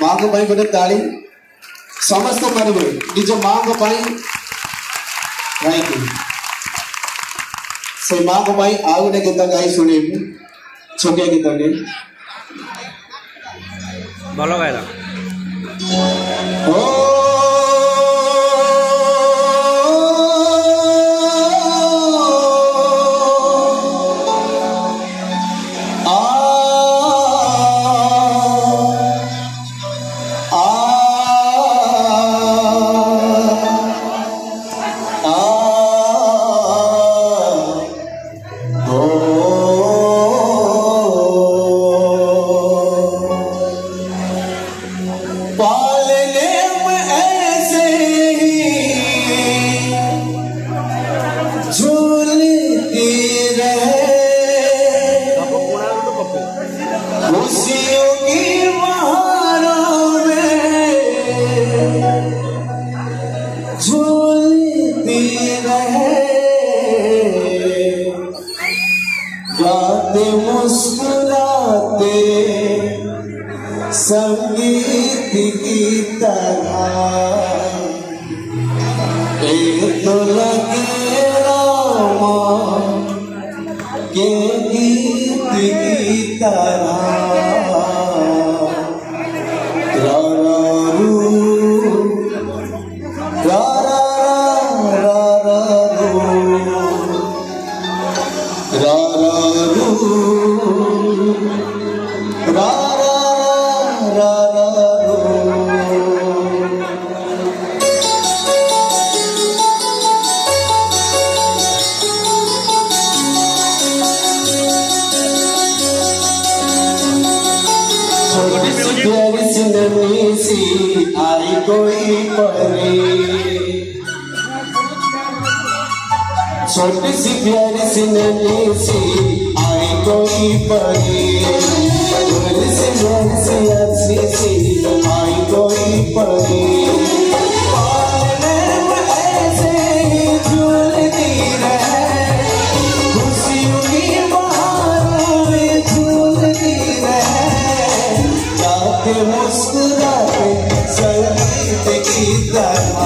माँ को भाई बड़े ताली समस्त परिवार निज माँ को पाई गायकी से माँ को पाई आउ गोटे गीत गाई शुणी छोटिया गीत भल गाइला मुस्कुराते संगीत की तरह एक तो लगे रामा के गीत की तरह आई कोई परी छोटी सी प्यारी सी नन्ही सी आई कोई परी प्यारी सी अच्छी सी आई कोई परी ऐसे ही झूलती रहे खुशियों की बहारों में झूलती रहे जाते मुस्कुराते संगीत की तरह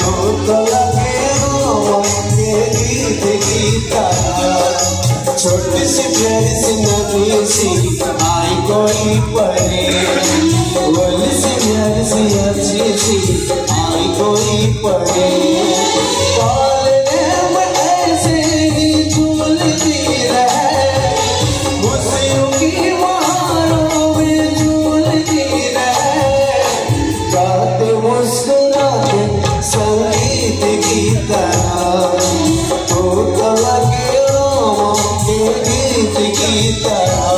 तो लगे के गीत की तरह छोटी सी प्यारी सी नन्ही सी आई कोई परी बोली सी प्यारी सी अच्छी सी आई कोई परी ऐसे ही झूलती रहे खुशियों की बहारों में झूलती रहे गाते मुस्कुराते संगीत की तरह तो लगे के गीत की तरह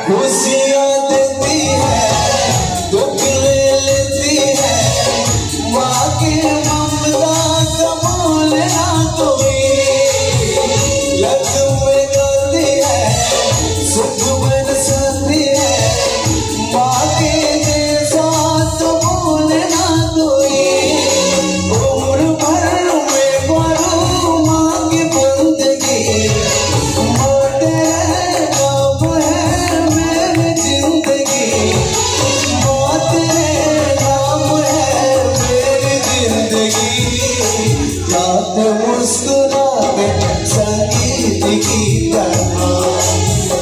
खुशियाँ देती है दुख ले लेती है माँ की ममता कमाल ना कोई लग में गाती है सुख बरसाती है माँ के जैसा तो बोल ना कोई उम्र भर में करूँ माँ की बंदगी मुस्कुराते संगीत की तरह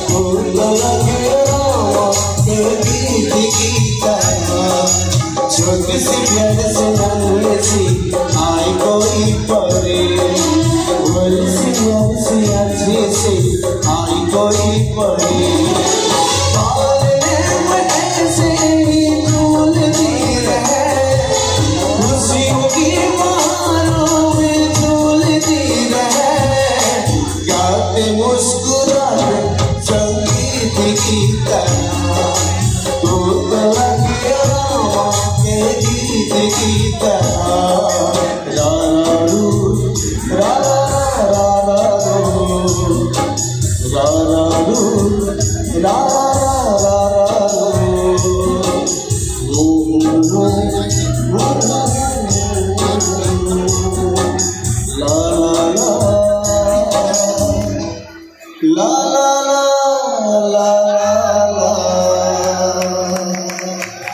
तो लगे के गीत की तरह छोटी सी प्यारी सी नन्ही सी आई कोई परी बोली सी प्यारी सी अच्छी सी आई कोई परी ऐसे ही झूलती रहे खुशियों की बहारों में झूलती रहे, गाते मुस्कुराते संगीत की तरह, तो लगे रामा के गीत की तरह। रा